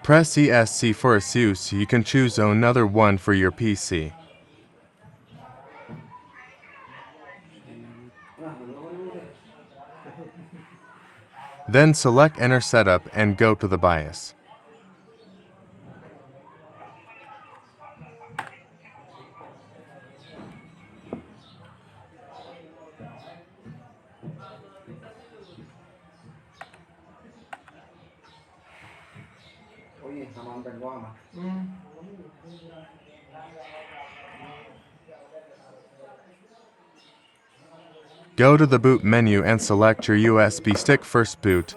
Press ESC for its use. You can choose another one for your PC. Then select Enter Setup and go to the BIOS. Go to the boot menu and select your USB stick first boot.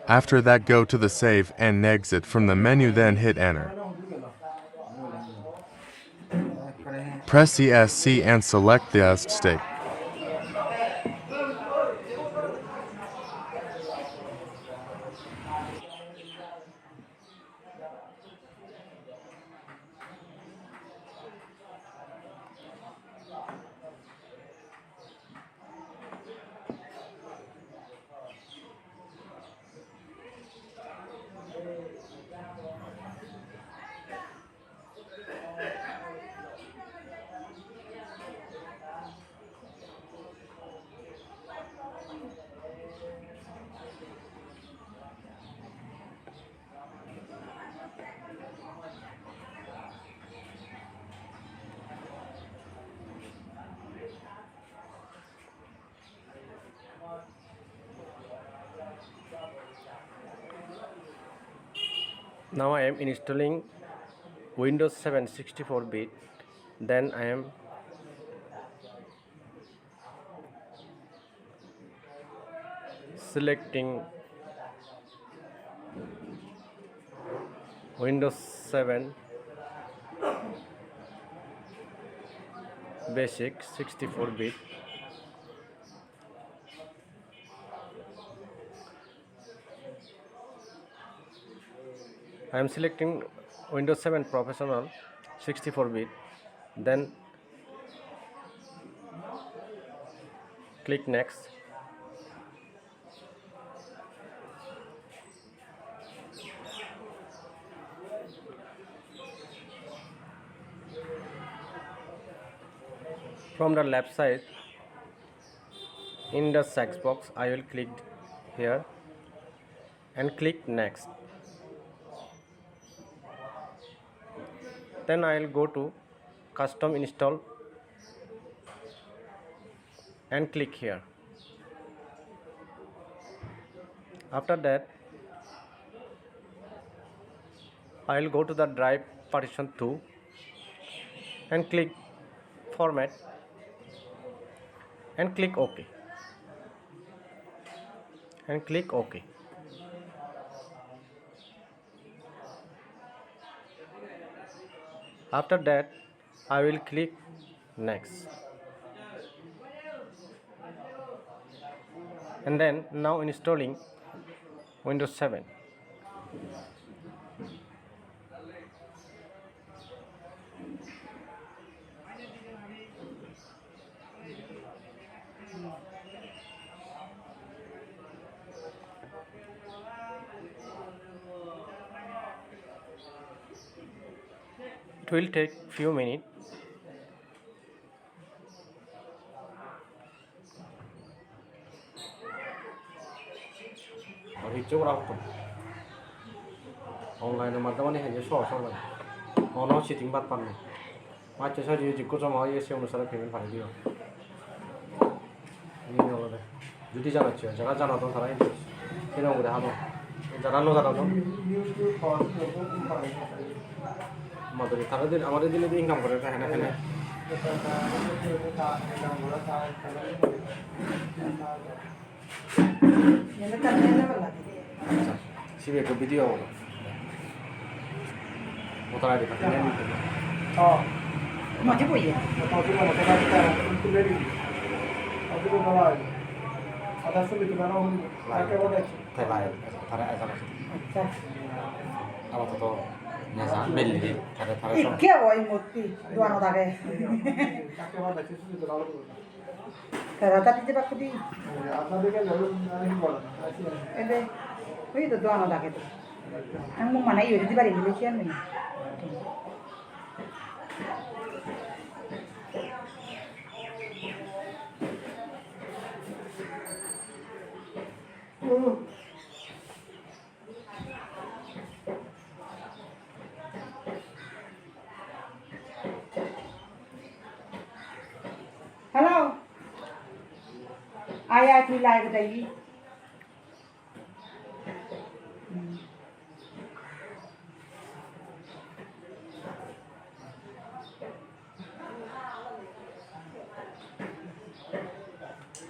After that, go to the Save and Exit from the menu, then hit Enter. Press ESC and select the USB stick. Now I am installing Windows 7 64-bit. Then I am selecting Windows 7 Basic 64-bit. I am selecting Windows 7 Professional 64-bit. Then click Next. From the left side, in the search box, I will click here and click Next. Then I will go to Custom Install and click here. After that, I will go to the drive partition 2 and click Format and click OK and click OK. After that, I will click Next. And then now installing Windows 7. It will take few minutes. Online mà tao này hình như sổ xong rồi. Nó chỉ tính bắt phần này. Mà chỉ sao chỉ có cho máu xem nó sẽ phải phải đi rồi. 이거는 유디잖아 지금 제가 잘하던 사람이 이런 거를 하고 잘하는 사람도 আমাদের তাদের আমাদের দিনে income করে এখানে এখানে আচ্ছা 집에 그 비디오 못 알아야 돼. মজে বইয়ে Tapi kalau kita itu lagi, tapi kalau ada sulit kita orang pakai apa? thay lại thay lại thay আচ্ছা apa tuh nesa beli thay thay so ইকে ওই মূর্তি দোয়ানো থাকে Pakai apa? Itu sulit kita orang. কেরাতা দিতে পারো দি আপনাদের কাছে আমি বলা এবে ওই তো দোয়ানো থাকে তো আমি মুখ মানাই হয়ে দিতে পারি বলে কি আমি हेलो आया तू लाइव बताइए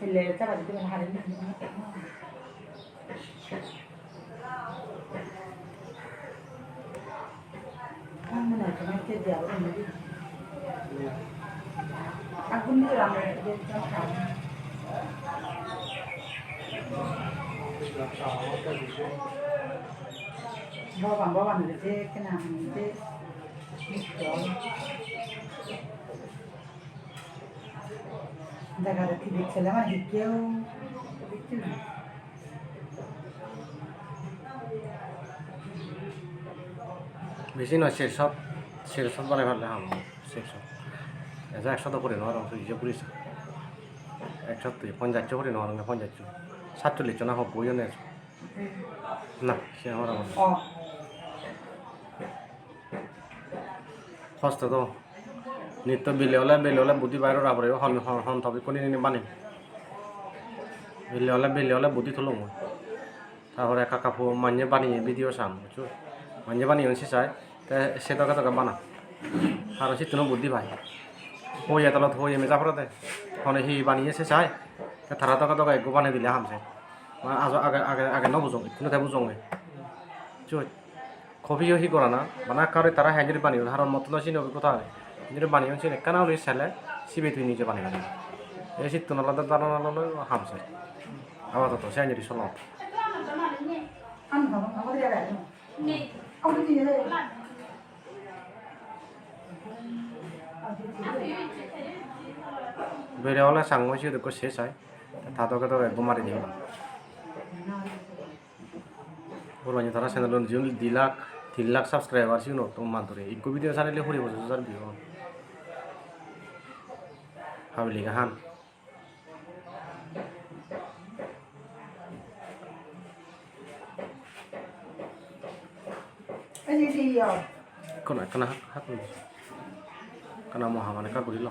ले चला दीजिए मैं हारे नहीं हम ना तो मैं तेरे दिया वो नहीं aku ni ramai dia cakap bawa ni dia kena ni dia dah ada tidur selama hikau itu বেশি নয় শেরসব বানাই ফেললে হাম শেরসব এসে একশত করে নেওয়ার অংশ হিসেবে পুলিশ একশত পঞ্চাশ করে নেওয়ার অঙ্গে পঞ্চাশ 47 না হোক বইও নেই না সে আমার আমার oh সস্তা তো নিত্য বিলে হলে বুদ্ধি বাইরের আবরে হন তবে কোনি নিয়ে বানি বিলে হলে বুদ্ধি তুলো মই তারপরে একা কাপু মাঞ্জে বানিয়ে ভিডিও সাম বুঝছো মাঞ্জে বানিয়ে সে চায় তা সে তকা বানা আর সে তুনো বুদ্ধি ভাই হয়ে তলত হয়ে মেজাফরা দেয় ফোনে হি বানিয়ে সে চায় তারা তকা একগো বানিয়ে দিলে হামছে আজ আগে আগে আগে ন বুঝো কোনো তাই বুঝো চুই কফিও হি করা না বানা কারো তারা হ্যাঁ বানিয়ে হারণ মতো চিনি কোথায় যদি বানিয়ে চিনি কেনা হলে ছেলে সিবে তুই নিজে বানিয়ে বানিয়ে এই শীত নালাদা দানা নালো হামছে আপাতত সে যদি শোনো ăn không có đi ra ông đi gì đây বেড়ে হলে সাংমা সে দেখো শেষ হয় তাদেরকে তো একদম মারি দিয়ে বলবো তারা চ্যানেল 2 লাখ সাবস্ক্রাইবার ছিল তো মাত্র ইকো ভিডিও চ্যানেলে হরি বছর হাজার ভিউ ভাবলি হান cái gì gì à কোন কেনা হাত কেনা মহা মানে কা করিল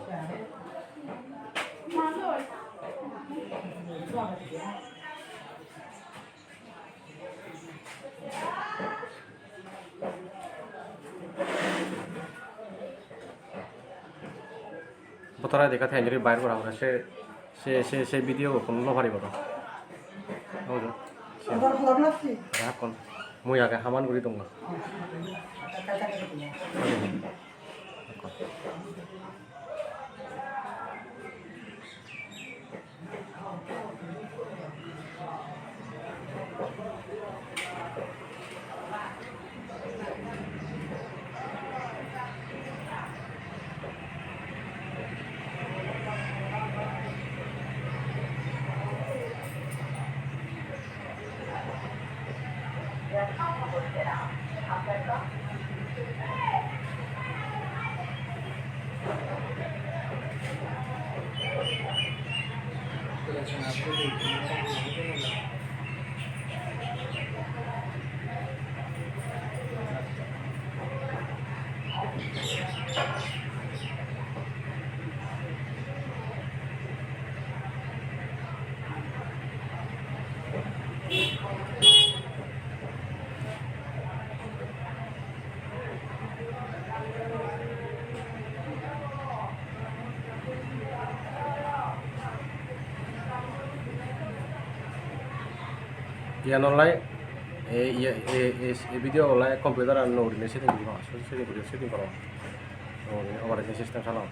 বতরা দেখা থাকে যদি বাইর করা আমরা সে ভিডিও কোনো লভারি বড় হৌলো Udah belum lagi. রাখন মই আগে হামান করি তোমরা Yan online video online computer আর নোট নিয়ে সেটিং করা operating system salah.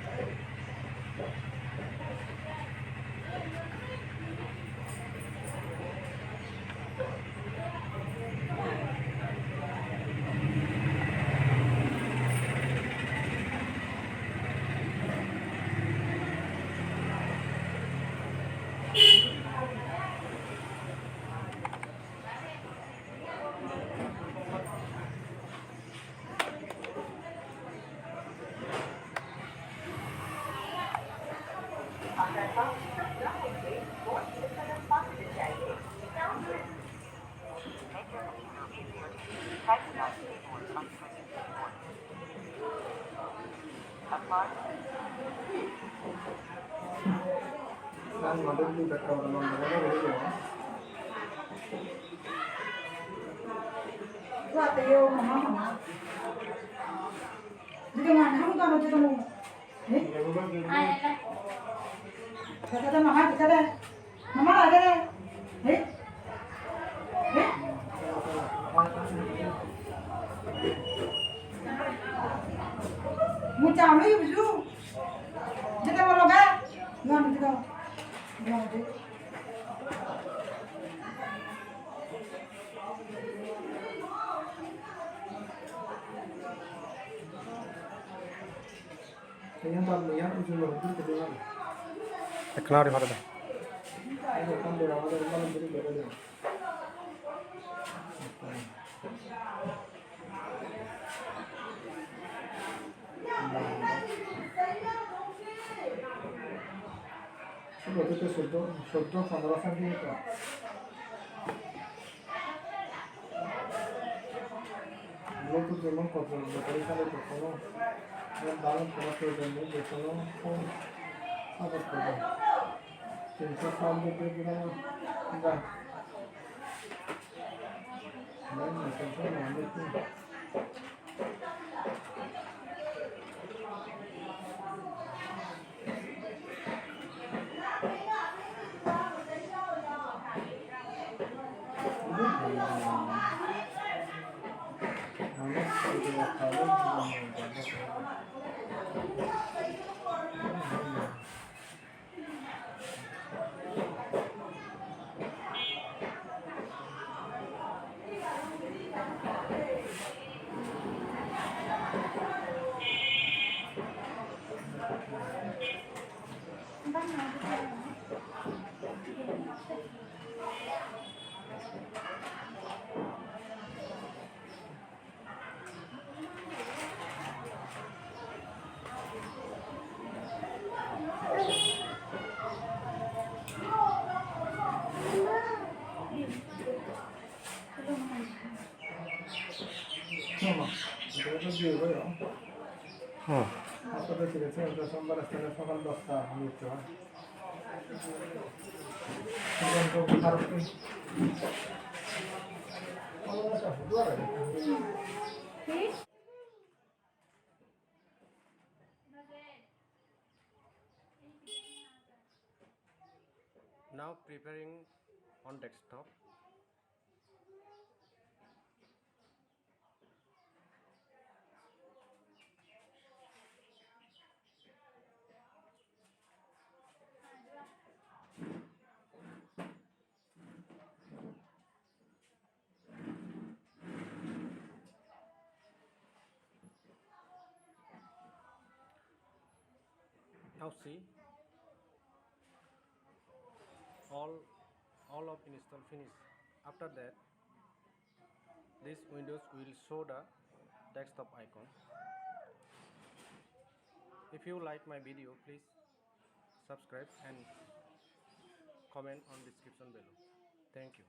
Itu ada yang mama. Jadi mana kamu tahu macam mana? Kata mama, kata mama ada deh. Eh? Muncul lagi baju. Jadi mau loga? Nggak nanti kau. Nggak nanti. Kenapa pada? Itu 14 cm. Lo তো যেমন কত পরিষ্কার কখনো দারুণ তোমাকে জন্য যে কোনো সাপোর্ট করবে 300 সাল দিতে দিলাম যা হাসপাতালে ছিলেছে ওটা সোমবার আসতে সকাল 10টা মৃত্যু হয় Now preparing on desktop. Now see, all of install finish. After that, this windows will show the desktop icon. If you like my video, please subscribe and comment on description below. Thank you.